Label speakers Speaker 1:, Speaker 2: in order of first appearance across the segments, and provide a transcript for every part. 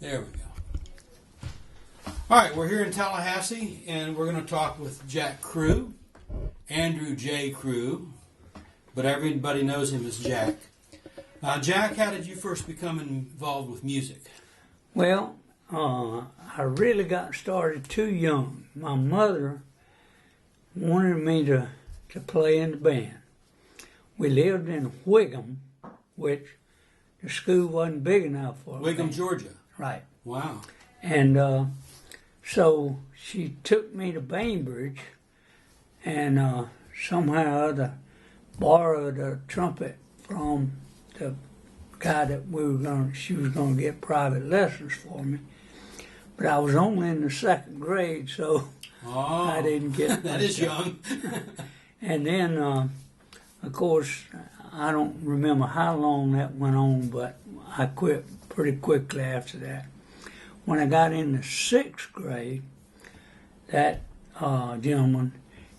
Speaker 1: There we go. All right, we're here in Tallahassee, and we're going to talk with Jack Crew, Andrew J. Crew, but everybody knows him as Jack. Jack, how did you first become involved with music?
Speaker 2: Well, I really got started too young. My mother wanted me to play in the band. We lived in Whigham, which the school wasn't big enough for.
Speaker 1: Whigham, Georgia.
Speaker 2: Right.
Speaker 1: Wow.
Speaker 2: And so she took me to Bainbridge and somehow or other borrowed a trumpet from the guy that she was going to get private lessons for me. But I was only in the second grade, so I didn't get
Speaker 1: that is young.
Speaker 2: And then, of course, I don't remember how long that went on, but I quit pretty quickly after that. When I got in the sixth grade, that gentleman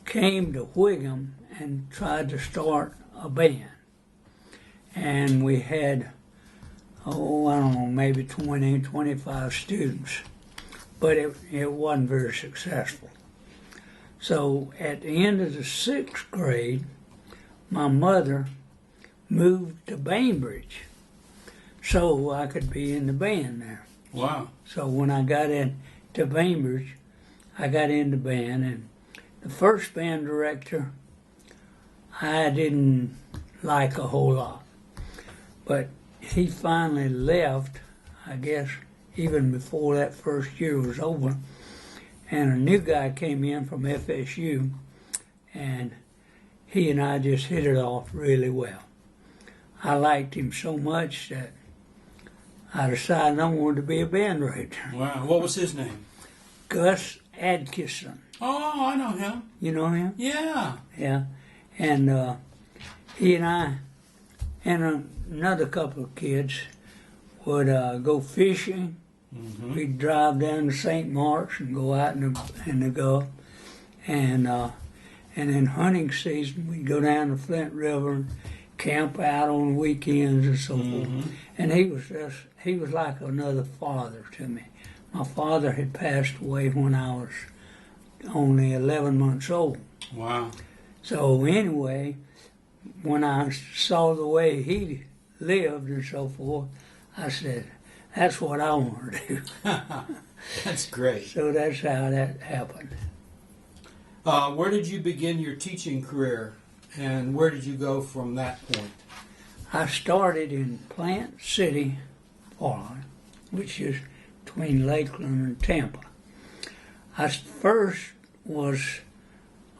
Speaker 2: came to Whigham and tried to start a band. And we had, I don't know, maybe 20, 25 students. But it wasn't very successful. So at the end of the sixth grade, my mother moved to Bainbridge so I could be in the band there.
Speaker 1: Wow.
Speaker 2: So when I got into Bainbridge, I got in the band, and the first band director I didn't like a whole lot. But he finally left, I guess, even before that first year was over. And a new guy came in from FSU, and he and I just hit it off really well. I liked him so much that I decided I wanted to be a band director.
Speaker 1: Wow. What was his name?
Speaker 2: Gus Adkison.
Speaker 1: Oh, I know him.
Speaker 2: You know him?
Speaker 1: Yeah.
Speaker 2: Yeah. And he and I and another couple of kids would go fishing. Mm-hmm. We'd drive down to St. Mark's and go out in the Gulf. And in hunting season, we'd go down the Flint River and camp out on weekends and so forth. And he was like another father to me. My father had passed away when I was only 11 months old.
Speaker 1: Wow.
Speaker 2: So anyway, when I saw the way he lived and so forth, I said, that's what I want to do.
Speaker 1: That's great.
Speaker 2: So that's how that happened.
Speaker 1: Where did you begin your teaching career, and where did you go from that point?
Speaker 2: I started in Plant City, Florida, which is between Lakeland and Tampa. I first was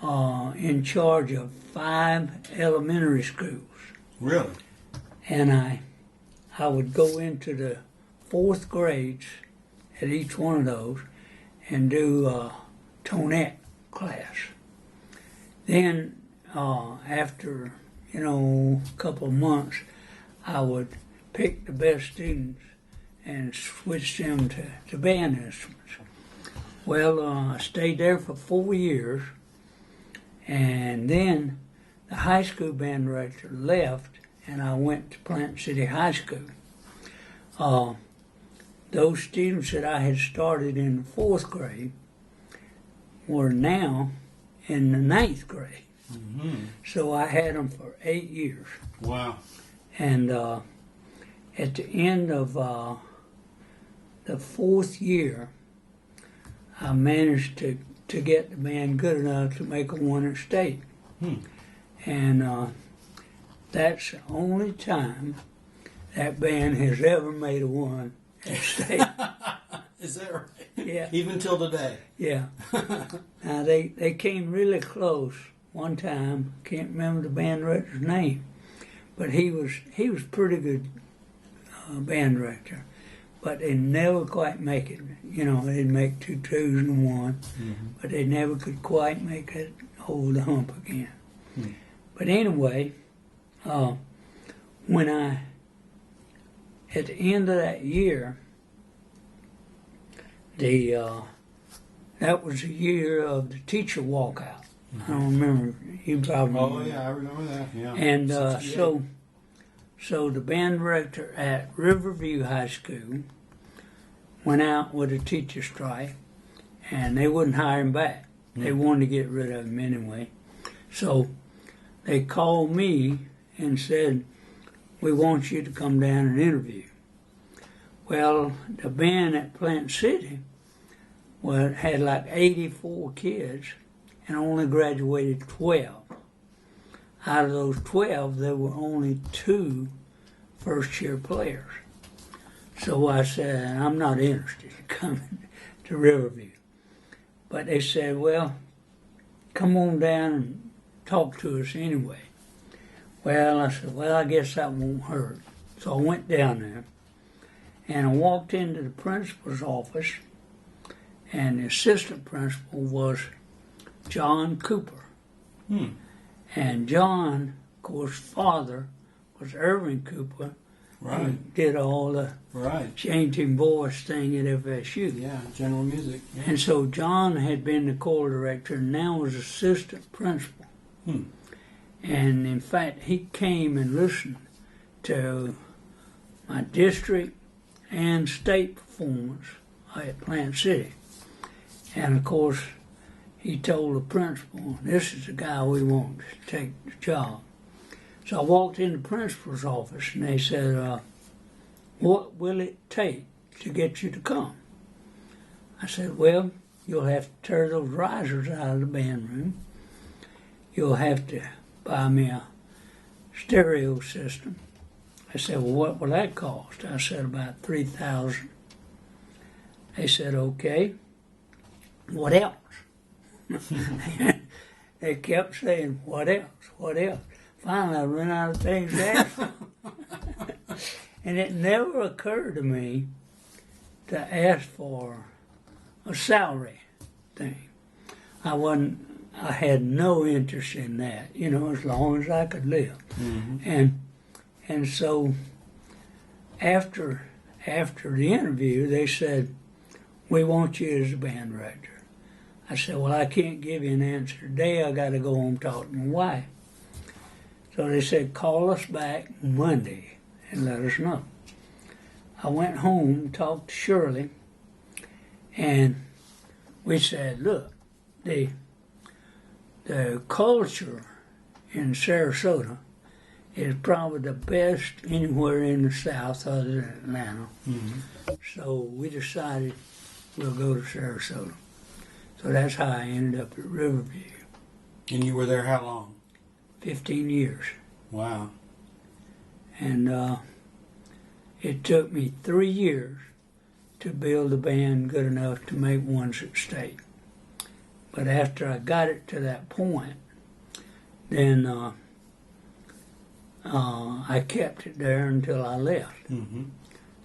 Speaker 2: in charge of 5 elementary schools.
Speaker 1: Really?
Speaker 2: And I would go into the 4th grades at each one of those and do a tonette class. Then after, a couple of months, I would pick the best students and switch them to band instruments. Well, I stayed there for 4 years, and then the high school band director left, and I went to Plant City High School. Those students that I had started in the 4th grade were now in the 9th grade. Mm-hmm. So I had them for 8 years.
Speaker 1: Wow.
Speaker 2: And at the end of the 4th year, I managed to get the band good enough to make a one at state. And that's the only time that band has ever made a one at state.
Speaker 1: Is that right?
Speaker 2: Yeah.
Speaker 1: Even till today?
Speaker 2: Yeah. Now, they came really close one time. Can't remember the band director's name. But he was pretty good band director. But they never quite make it. They'd make 2 twos and 1. But they never could quite make it over the hump again. But anyway, when at the end of that year, that was the year of the teacher walkout. I don't remember. You probably remember.
Speaker 1: Oh yeah, I remember that. Yeah.
Speaker 2: And so the band director at Riverview High School went out with a teacher strike, and they wouldn't hire him back. They wanted to get rid of him anyway. So they called me and said, we want you to come down and interview. Well, the band at Plant City had like 84 kids and only graduated 12. Out of those 12, there were only 2 first-year players. So I said, I'm not interested in coming to Riverview. But they said, well, come on down and talk to us anyway. Well, I said, well, I guess that won't hurt. So I went down there, and I walked into the principal's office, and the assistant principal was John Cooper. And John, of course, father was Irving Cooper, who did all the changing voice thing at FSU.
Speaker 1: Yeah, general music. Yeah.
Speaker 2: And so John had been the choir director and now was assistant principal. And in fact, he came and listened to my district and state performance at Plant City. And of course, he told the principal, this is the guy we want to take the job. So I walked in the principal's office and they said, what will it take to get you to come? I said, well, you'll have to tear those risers out of the band room. You'll have to buy me a stereo system. I said, well, what will that cost? I said, about $3,000. They said, okay, what else? They kept saying, what else, what else? Finally, I ran out of things to ask for. And it never occurred to me to ask for a salary thing. I had no interest in that, as long as I could live. And so after the interview, they said, we want you as a band director. I said, well, I can't give you an answer today. I got to go home and talk to my wife. So they said, call us back Monday and let us know. I went home, talked to Shirley, and we said, look, the culture in Sarasota is probably the best anywhere in the South other than Atlanta. So we decided we'll go to Sarasota. So that's how I ended up at Riverview.
Speaker 1: And you were there how long?
Speaker 2: 15 years.
Speaker 1: Wow.
Speaker 2: And it took me 3 years to build a band good enough to make ones at state. But after I got it to that point, then I kept it there until I left.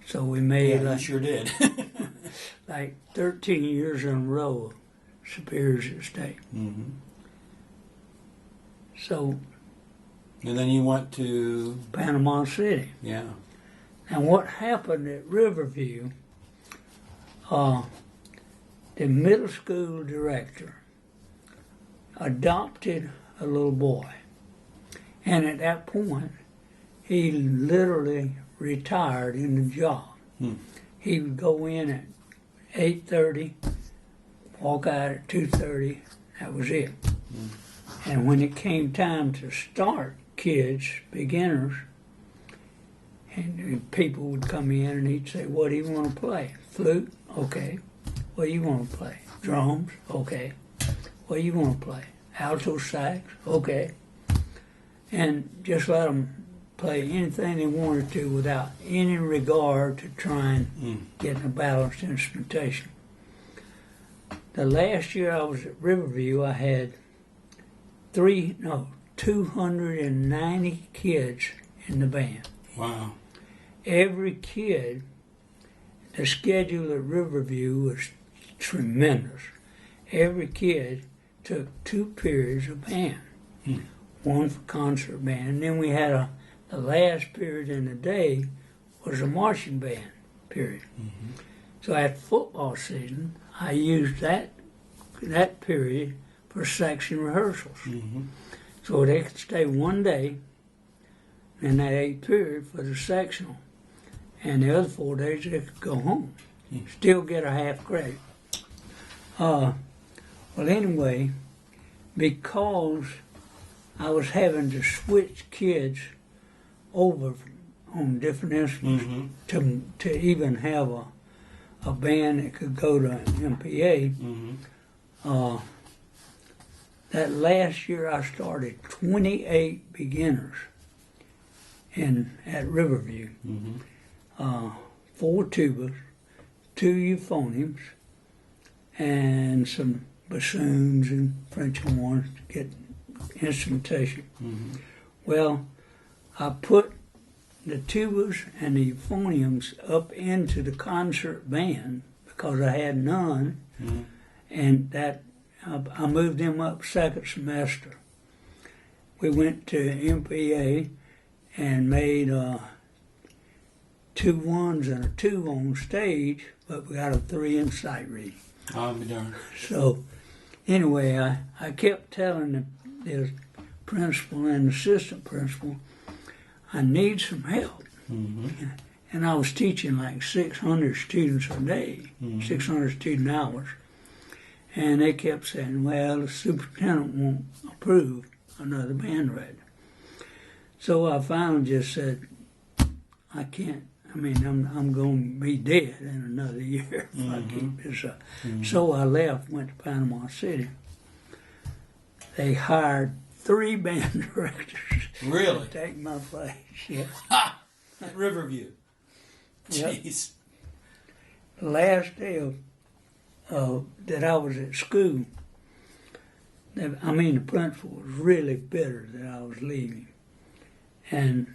Speaker 2: So we made
Speaker 1: you sure did.
Speaker 2: like 13 years in a row of Superiors at State. So.
Speaker 1: And then you went to
Speaker 2: Panama City.
Speaker 1: Yeah.
Speaker 2: And what happened at Riverview, the middle school director adopted a little boy. And at that point, he literally retired in the job. He would go in at 8:30, walk out at 2:30, that was it. And when it came time to start kids, beginners, and people would come in and he'd say, what do you want to play? Flute? Okay. What do you want to play? Drums? Okay. What do you want to play? Alto sax? Okay. And just let them play anything they wanted to without any regard to trying getting a balanced instrumentation. The last year I was at Riverview, I had 290 kids in the band.
Speaker 1: Wow.
Speaker 2: Every kid, the schedule at Riverview was tremendous. Every kid took 2 periods of band, one for concert band, and then we had the last period in the day was a marching band period. So at football season, I used that period for section rehearsals. So they could stay one day in that 8th period for the sectional, and the other 4 days they could go home. still get a half credit. Well, anyway, because I was having to switch kids over on different instruments to even have a band that could go to MPA. That last year I started 28 beginners at Riverview. 4 tubas, 2 euphoniums, and some bassoons and French horns to get instrumentation. Well, I put the tubas and the euphoniums up into the concert band because I had none, and that I moved them up second semester. We went to MPA and made 2 1s and a 2 on stage, but we got a 3 in sight reading.
Speaker 1: I'll be darned.
Speaker 2: So anyway, I kept telling the principal and assistant principal, I need some help. And I was teaching like 600 students a day, 600 student hours. And they kept saying, well, the superintendent won't approve another band director. So I finally just said, I can't. I mean, I'm going to be dead in another year if I keep this up. So I left, went to Panama City. They hired 3 band directors.
Speaker 1: Really?
Speaker 2: To take my place, yeah.
Speaker 1: At Riverview.
Speaker 2: Yep.
Speaker 1: Jeez.
Speaker 2: The last day that I was at school, the principal was really bitter that I was leaving. And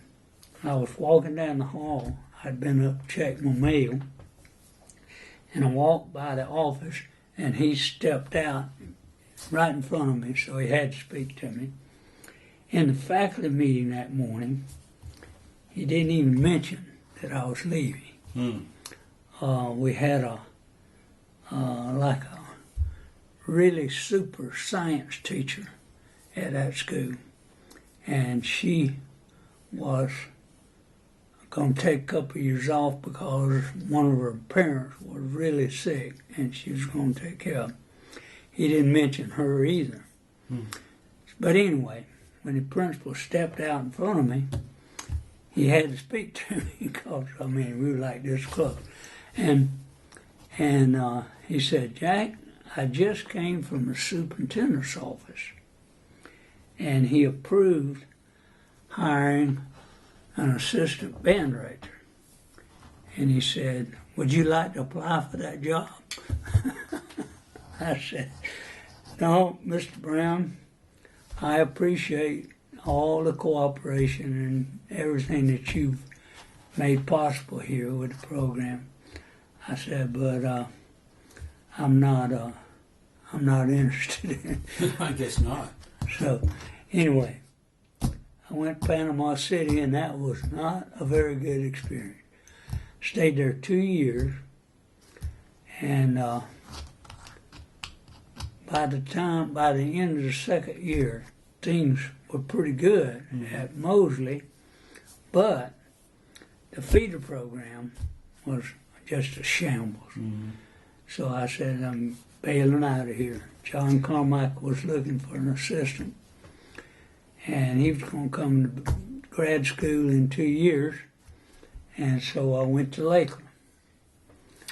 Speaker 2: I was walking down the hall. I'd been up to check my mail, and I walked by the office, and he stepped out right in front of me, so he had to speak to me. In the faculty meeting that morning, he didn't even mention that I was leaving. We had a really super science teacher at that school, and she was going to take a couple of years off because one of her parents was really sick and she was going to take care of him. He didn't mention her either. But anyway, when the principal stepped out in front of me, he had to speak to me because, we were like this close. And he said, Jack, I just came from the superintendent's office, and he approved hiring an assistant band director. And he said, would you like to apply for that job? I said, no, Mr. Brown, I appreciate all the cooperation and everything that you've made possible here with the program. I said, but I'm not interested in it.
Speaker 1: I guess not.
Speaker 2: So anyway, I went to Panama City, and that was not a very good experience. Stayed there 2 years, and by the end of the second year, things were pretty good at Mosley, but the feeder program was just a shambles. So I said, I'm bailing out of here. John Carmichael was looking for an assistant, and he was going to come to grad school in 2 years, and so I went to Lakeland.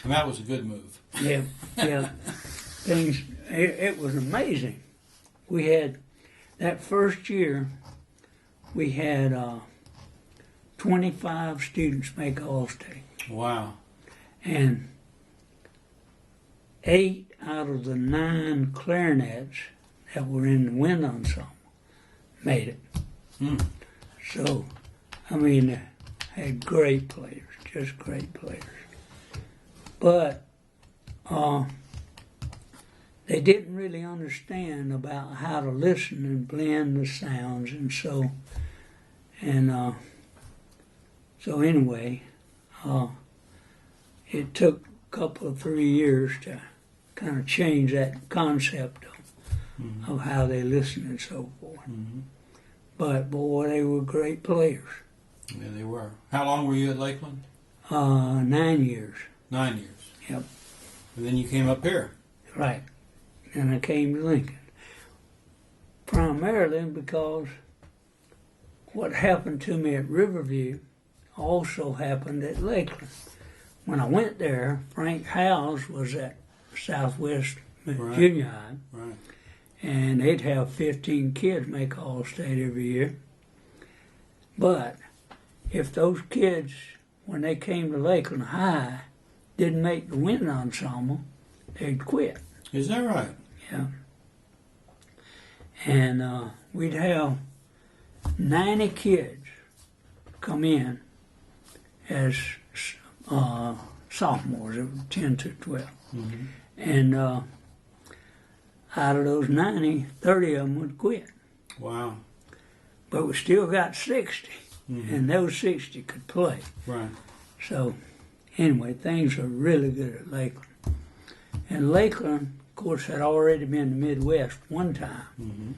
Speaker 1: And that was a good move.
Speaker 2: Yeah. It was amazing. We had, that first year, we had 25 students make All-State.
Speaker 1: Wow.
Speaker 2: And 8 out of the 9 clarinets that were in the wind ensemble made it. So, had great players, just great players. But they didn't really understand about how to listen and blend the sounds, and so anyway, it took a couple of 3 years to kind of change that concept of how they listen and so forth. But boy, they were great players.
Speaker 1: Yeah, they were. How long were you at Lakeland?
Speaker 2: 9 years.
Speaker 1: 9 years.
Speaker 2: Yep.
Speaker 1: And then you came up here.
Speaker 2: Right. And I came to Lincoln. Primarily because what happened to me at Riverview also happened at Lakeland. When I went there, Frank Howes was at Southwest Junior High.
Speaker 1: Right.
Speaker 2: And they'd have 15 kids make All-State every year. But if those kids, when they came to Lakeland High, didn't make the winning ensemble, they'd quit.
Speaker 1: Is that right?
Speaker 2: Yeah. And we'd have 90 kids come in as sophomores, it was 10 to 12.
Speaker 1: Mm-hmm.
Speaker 2: And out of those 90, 30 of them would quit.
Speaker 1: Wow.
Speaker 2: But we still got 60,
Speaker 1: Mm-hmm.
Speaker 2: and those 60 could play.
Speaker 1: Right.
Speaker 2: So, anyway, things were really good at Lakeland. And Lakeland, of course, had already been to Midwest one time
Speaker 1: Mm-hmm.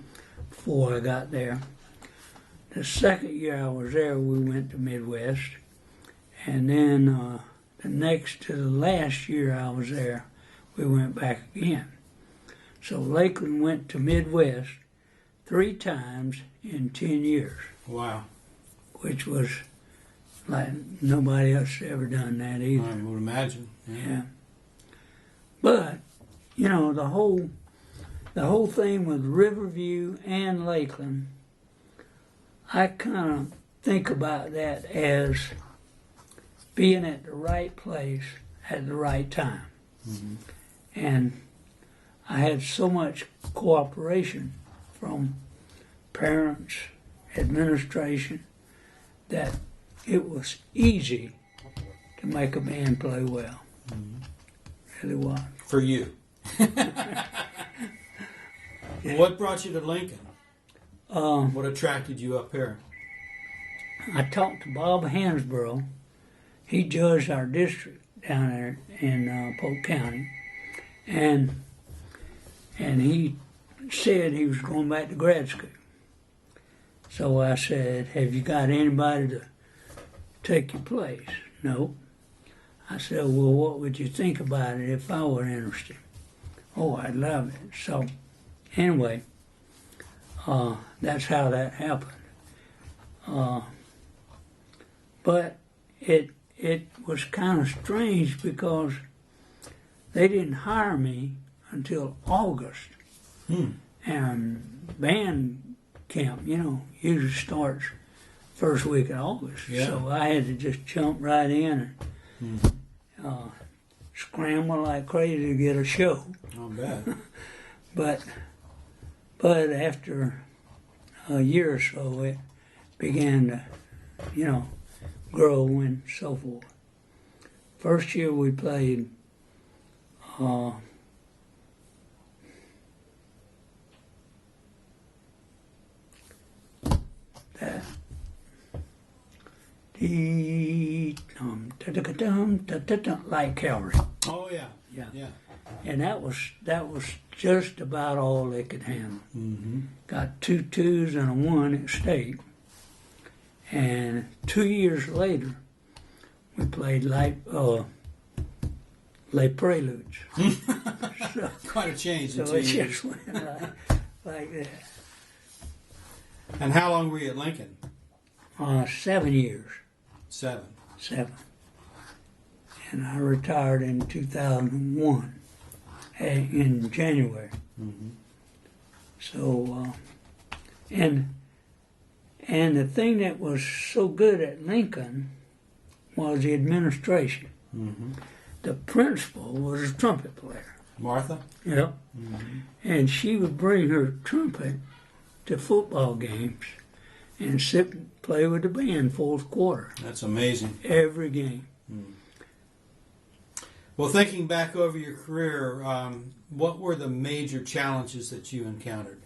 Speaker 2: before I got there. The second year I was there, we went to Midwest. And then the next to the last year I was there, we went back again. So Lakeland went to Midwest 3 times in 10 years.
Speaker 1: Wow.
Speaker 2: Which was like nobody else ever done that either.
Speaker 1: I would imagine.
Speaker 2: Yeah. But, you know, the whole thing with Riverview and Lakeland, I kind of think about that as being at the right place at the right time.
Speaker 1: Mm-hmm.
Speaker 2: And I had so much cooperation from parents, administration, that it was easy to make a band play well.
Speaker 1: Mm-hmm.
Speaker 2: Really was.
Speaker 1: For you. What brought you to Lincoln? What attracted you up here?
Speaker 2: I talked to Bob Hansborough. He judged our district down there in Polk County. And he said he was going back to grad school. So I said, have you got anybody to take your place? No. I said, well, what would you think about it if I were interested? Oh, I'd love it. So anyway, that's how that happened. But it was kind of strange because they didn't hire me until August. And band camp, you know, usually starts first week of August.
Speaker 1: Yeah.
Speaker 2: So I had to just jump right in and scramble like crazy to get a show.
Speaker 1: Not bad.
Speaker 2: But after a year or so, it began to, you know, grow and so forth. First year we played that like Calvary.
Speaker 1: Oh yeah.
Speaker 2: Yeah.
Speaker 1: Yeah.
Speaker 2: And that was just about all they could handle.
Speaker 1: Mm-hmm.
Speaker 2: Got 2 2s and a 1 at state. And 2 years later, we played Les Preludes. So,
Speaker 1: Quite a change in
Speaker 2: so
Speaker 1: 2
Speaker 2: it
Speaker 1: years.
Speaker 2: just went like that.
Speaker 1: And how long were you at Lincoln?
Speaker 2: 7 years.
Speaker 1: 7.
Speaker 2: 7. And I retired in 2001, in January.
Speaker 1: Mm-hmm.
Speaker 2: So, and the thing that was so good at Lincoln was the administration.
Speaker 1: Mm-hmm.
Speaker 2: The principal was a trumpet player.
Speaker 1: Martha?
Speaker 2: Yeah.
Speaker 1: Mm-hmm.
Speaker 2: And she would bring her trumpet to football games and sit and play with the band fourth quarter.
Speaker 1: That's amazing.
Speaker 2: Every game.
Speaker 1: Mm. Well, thinking back over your career, what were the major challenges that you encountered?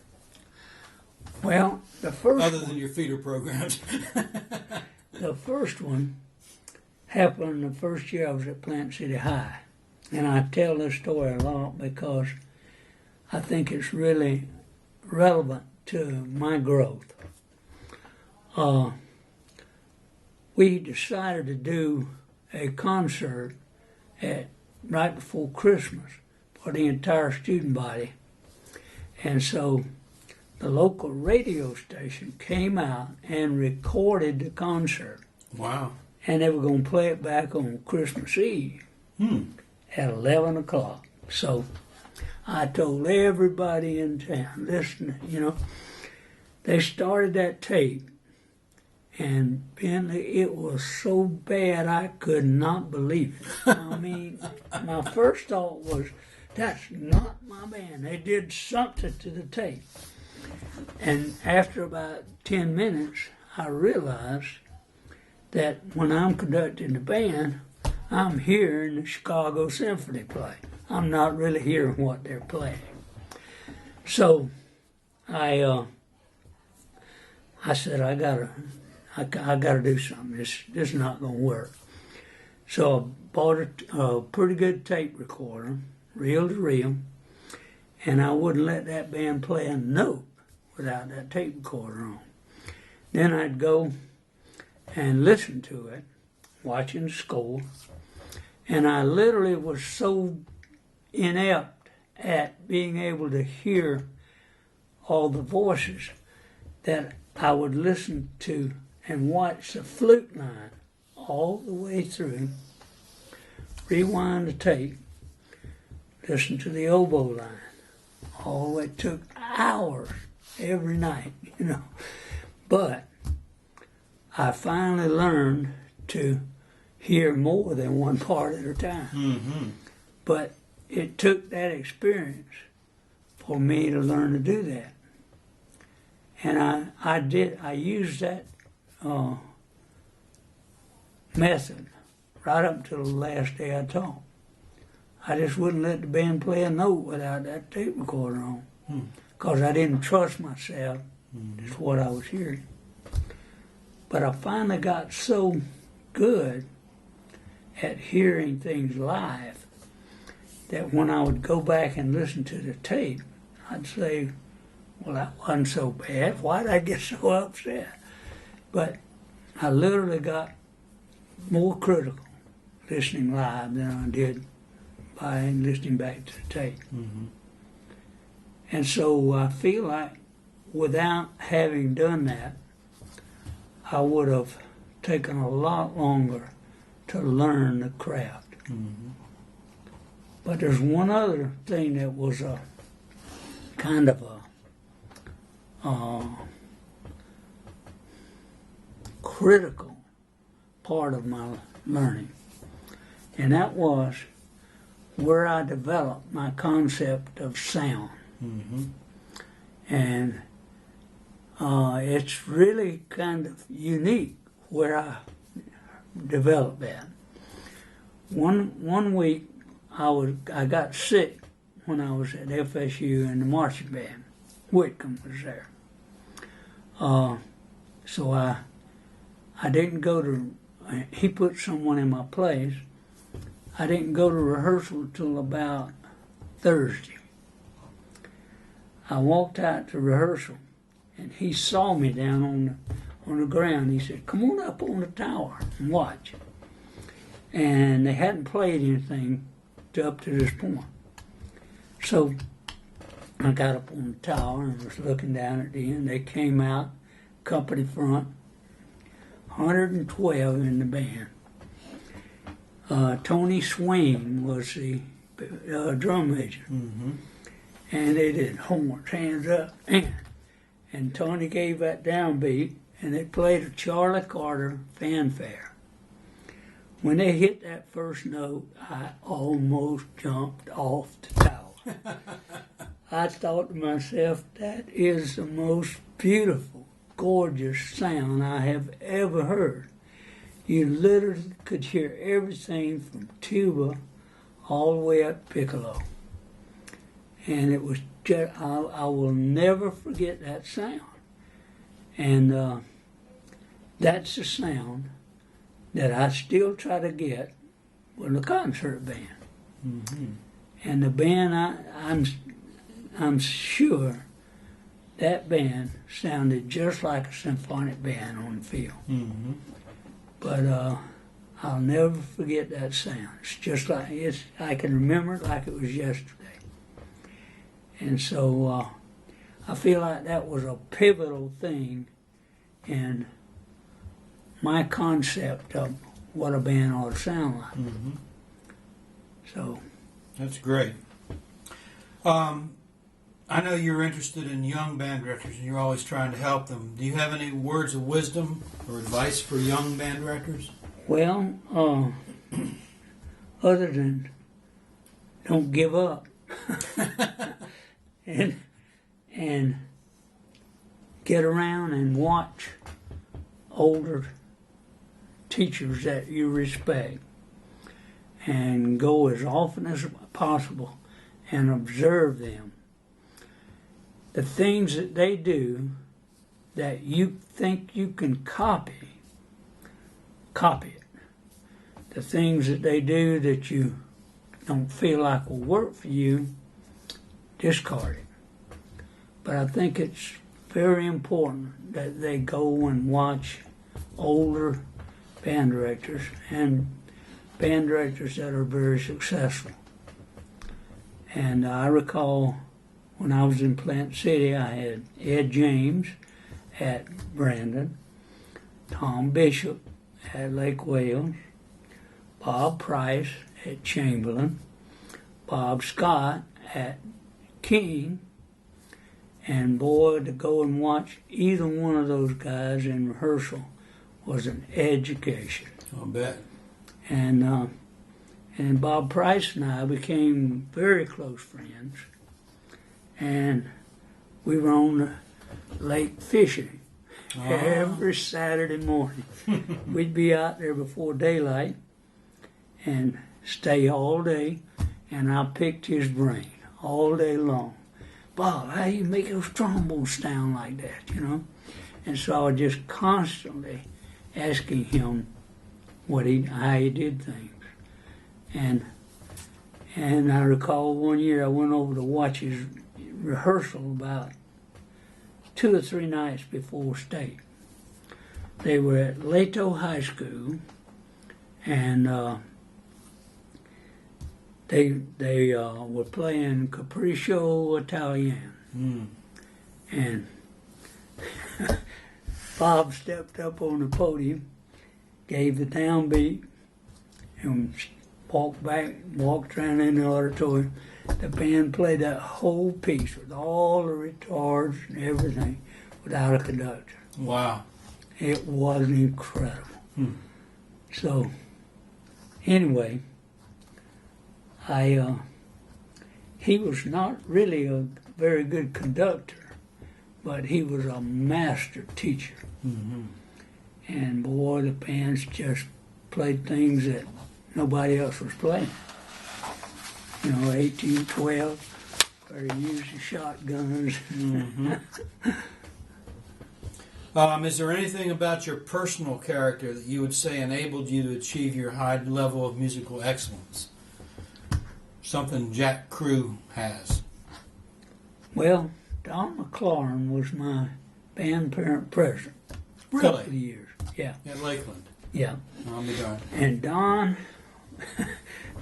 Speaker 2: Well, the first
Speaker 1: Other than your feeder programs.
Speaker 2: The first one happened the first year I was at Plant City High. And I tell this story a lot because I think it's really relevant to my growth. We decided to do a concert at right before Christmas for the entire student body. And so the local radio station came out and recorded the concert.
Speaker 1: Wow.
Speaker 2: And they were going to play it back on Christmas Eve at 11 o'clock. So I told everybody in town, listen, they started that tape. And Bentley, it was so bad I could not believe it. I mean, my first thought was, that's not my band. They did something to the tape. And after about 10 minutes, I realized that when I'm conducting the band, I'm hearing the Chicago Symphony play. I'm not really hearing what they're playing. So I said, I gotta do something. This is not gonna work. So I bought a pretty good tape recorder, reel to reel, and I wouldn't let that band play a note without that tape recorder on. Then I'd go and listen to it, watching the score, and I literally was so inept at being able to hear all the voices that I would listen to and watch the flute line all the way through, rewind the tape, listen to the oboe line. Oh, it took hours every night, But I finally learned to hear more than one part at a time.
Speaker 1: Mm-hmm.
Speaker 2: But it took that experience for me to learn to do that. And I used that method right up until the last day I taught. I just wouldn't let the band play a note without that tape recorder on, because I didn't trust myself. Just what I was hearing. But I finally got so good at hearing things live that when I would go back and listen to the tape, I'd say, well, that wasn't so bad. Why did I get so upset? But I literally got more critical listening live than I did by listening back to the tape.
Speaker 1: Mm-hmm.
Speaker 2: And so I feel like without having done that, I would have taken a lot longer to learn the craft.
Speaker 1: Mm-hmm.
Speaker 2: But there's one other thing that was a kind of a critical part of my learning, and that was where I developed my concept of sound.
Speaker 1: Mm-hmm.
Speaker 2: And it's really kind of unique where I developed that. One week I got sick when I was at FSU in the marching band. Whitcomb was there. So I didn't go to, he put someone in my place. I didn't go to rehearsal until about Thursday. I walked out to rehearsal, and he saw me down on the ground. He said, "Come on up on the tower and watch." And they hadn't played anything up to this point. So I got up on the tower and was looking down at the end. They came out, company front, 112 in the band. Tony Swain was the drum major.
Speaker 1: Mm-hmm.
Speaker 2: And they did horns, hands up, and Tony gave that downbeat, and they played a Charlie Carter fanfare. When they hit that first note, I almost jumped off the tower. I thought to myself, that is the most beautiful, gorgeous sound I have ever heard. You literally could hear everything from tuba all the way up piccolo. And it was just, I will never forget that sound. And that's the sound that I still try to get with a concert band.
Speaker 1: Mm-hmm.
Speaker 2: And the band, I'm sure that band sounded just like a symphonic band on the field.
Speaker 1: Mm-hmm.
Speaker 2: But I'll never forget that sound. It's just like I can remember it like it was yesterday. And so I feel like that was a pivotal thing in my concept of what a band ought to sound like.
Speaker 1: Mm-hmm.
Speaker 2: So
Speaker 1: that's great. I know you're interested in young band directors and you're always trying to help them. Do you have any words of wisdom or advice for young band directors?
Speaker 2: Well, other than don't give up and get around and watch older teachers that you respect and go as often as possible and observe them. The things that they do that you think you can copy it. The things that they do that you don't feel like will work for you, discard it. But I think it's very important that they go and watch older band directors and band directors that are very successful. And I recall when I was in Plant City, I had Ed James at Brandon, Tom Bishop at Lake Wales, Bob Price at Chamberlain, Bob Scott at King, and boy, to go and watch either one of those guys in rehearsal was an education.
Speaker 1: I'll bet.
Speaker 2: And Bob Price and I became very close friends, and we were on the lake fishing every Saturday morning. We'd be out there before daylight and stay all day, and I picked his brain all day long. Bob, how do you make those trombones sound like that, you know? And so I was just constantly asking him how he did things. And I recall one year I went over to watch his rehearsal about 2 or 3 nights before state. They were at Leto High School, and they were playing Capriccio Italian.
Speaker 1: Mm.
Speaker 2: And Bob stepped up on the podium, gave the downbeat, and walked around in the auditorium. The band played that whole piece with all the retards and everything without a conductor.
Speaker 1: Wow.
Speaker 2: It was incredible.
Speaker 1: Hmm.
Speaker 2: So, anyway, he was not really a very good conductor, but he was a master teacher.
Speaker 1: Mm-hmm.
Speaker 2: And boy, the bands just played things that nobody else was playing. 1812, where he used the shotguns.
Speaker 1: Mm-hmm. Is there anything about your personal character that you would say enabled you to achieve your high level of musical excellence? Something Jack Crew has.
Speaker 2: Well, Don McLaurin was my band parent president.
Speaker 1: Really?
Speaker 2: A couple of years, yeah.
Speaker 1: At Lakeland?
Speaker 2: Yeah.
Speaker 1: I'll be darned.
Speaker 2: And Don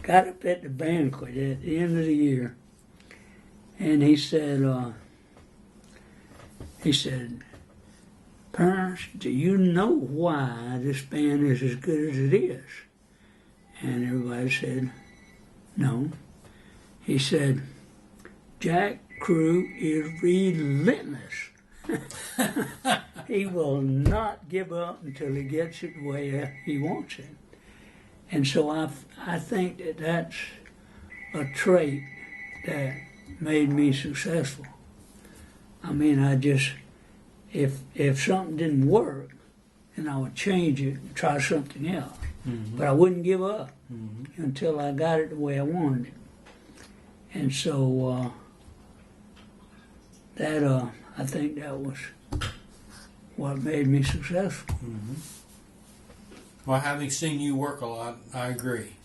Speaker 2: got up at the banquet at the end of the year, and he said, "Parents, do you know why this band is as good as it is?" And everybody said, "No." He said, "Jack Crew is relentless. He will not give up until he gets it the way he wants it." And so I think that that's a trait that made me successful. I mean, if something didn't work, then I would change it and try something else. Mm-hmm. But I wouldn't give up until I got it the way I wanted it. And so I think that was what made me successful.
Speaker 1: Mm-hmm. Well, having seen you work a lot, I agree.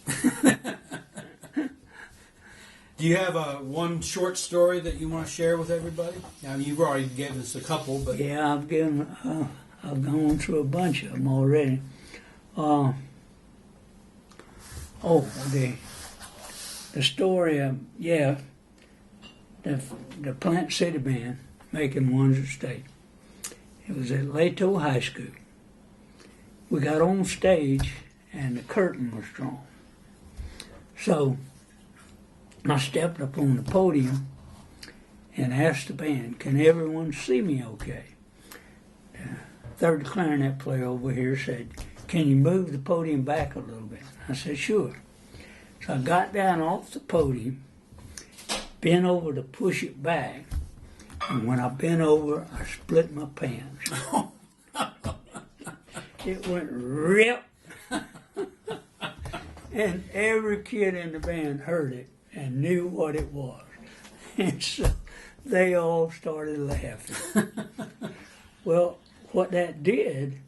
Speaker 1: Do you have one short story that you want to share with everybody? I mean, you've already given us a couple, but
Speaker 2: yeah, I've gone through a bunch of them already. Oh, the story of, yeah, the Plant City Band making ones at state. It was at Lato High School. We got on stage and the curtain was drawn. So I stepped up on the podium and asked the band, can everyone see me okay? The third clarinet player over here said, can you move the podium back a little bit? I said, sure. So I got down off the podium, bent over to push it back, and when I bent over, I split my pants. It went rip. And every kid in the band heard it and knew what it was. And so they all started laughing. Well, what that did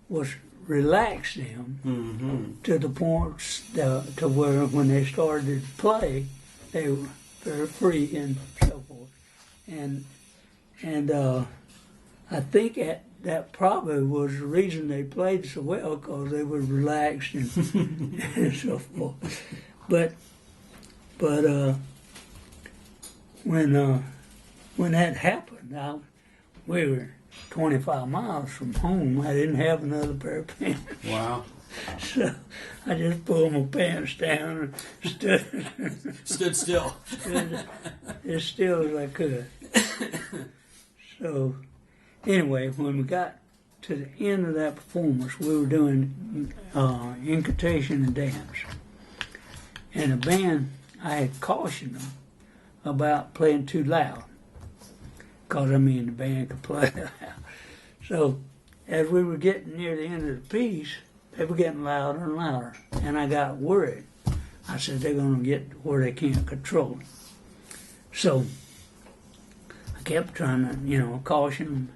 Speaker 2: was relax them to the point to where when they started to play, they were very free and so forth. And I think that probably was the reason they played so well, because they were relaxed and, and so forth. But when that happened, we were 25 miles from home. I didn't have another pair of pants.
Speaker 1: Wow.
Speaker 2: So I just pulled my pants down and
Speaker 1: Stood still.
Speaker 2: stood as still as I could. So anyway, when we got to the end of that performance, we were doing incantation and dance. And the band, I had cautioned them about playing too loud, because, the band could play loud. So as we were getting near the end of the piece, they were getting louder and louder, and I got worried. I said, they're going to get where they can't control it. So I kept trying to, caution them.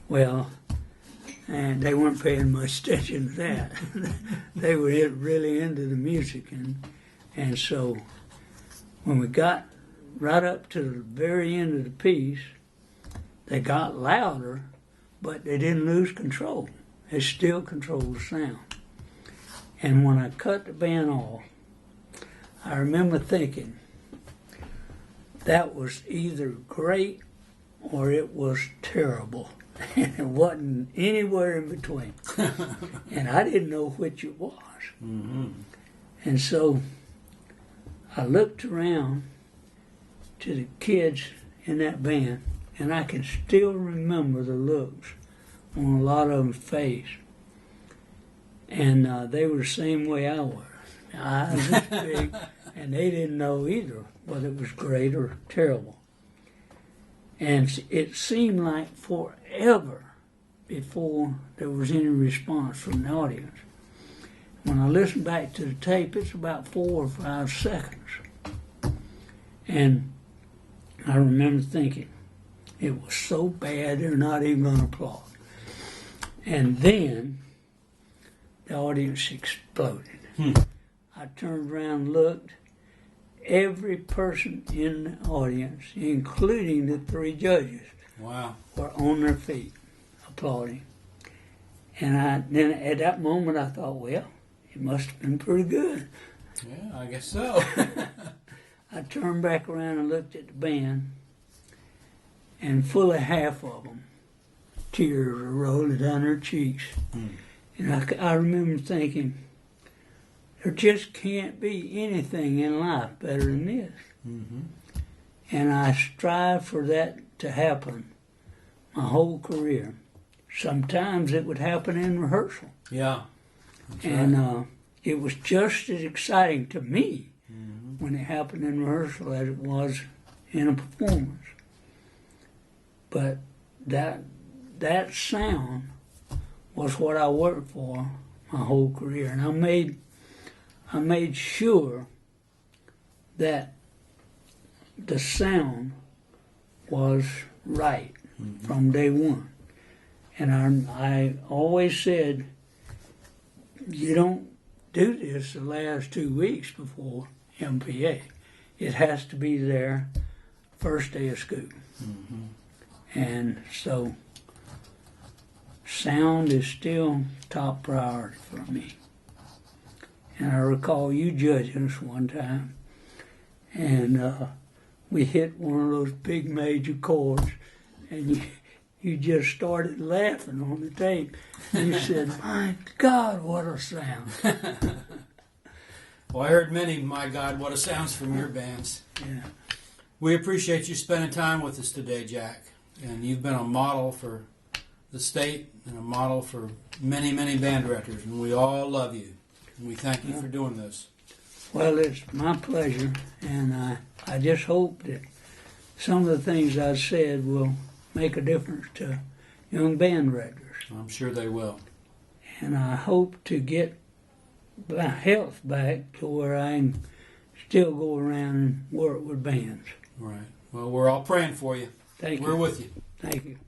Speaker 2: Well, and they weren't paying much attention to that. They were really into the music, and so when we got right up to the very end of the piece, they got louder, but they didn't lose control. They still controlled the sound. And when I cut the band off, I remember thinking that was either great or it was terrible. And it wasn't anywhere in between. And I didn't know which it was. Mm-hmm. And so I looked around to the kids in that band, and I can still remember the looks on a lot of them's face. And they were the same way I was. Eyes was big, and they didn't know either whether it was great or terrible. And it seemed like forever before there was any response from the audience. When I listened back to the tape, it's about 4 or 5 seconds. And I remember thinking, it was so bad they're not even going to applaud. And then the audience exploded. I turned around and looked. Every person in the audience, including the 3 judges,
Speaker 1: Wow.
Speaker 2: were on their feet applauding. And then at that moment I thought, well, it must have been pretty good.
Speaker 1: Yeah, I guess so.
Speaker 2: I turned back around and looked at the band, and fully half of them, tears were rolling down their cheeks. And I remember thinking, there just can't be anything in life better than this. Mm-hmm. And I strive for that to happen my whole career. Sometimes it would happen in rehearsal.
Speaker 1: Yeah.
Speaker 2: And it was just as exciting to me when it happened in rehearsal as it was in a performance. But that sound was what I worked for my whole career. And I made sure that the sound was right from day one. And I always said, you don't do this the last 2 weeks before MPA. It has to be there first day of school. And so sound is still top priority for me. And I recall you judging us one time, and we hit one of those big major chords, and you just started laughing on the tape. You said, "My God, what a sound!"
Speaker 1: Well, I heard many, my God, what a sounds from your bands.
Speaker 2: Yeah.
Speaker 1: We appreciate you spending time with us today, Jack. And you've been a model for the state and a model for many, many band directors. And we all love you. And we thank you for doing this.
Speaker 2: Well, it's my pleasure, and I just hope that some of the things I said will make a difference to young band directors.
Speaker 1: I'm sure they will.
Speaker 2: And I hope to get my health back to where I can still go around and work with bands.
Speaker 1: Right. Well, we're all praying for you.
Speaker 2: Thank you.
Speaker 1: We're with you.
Speaker 2: Thank you.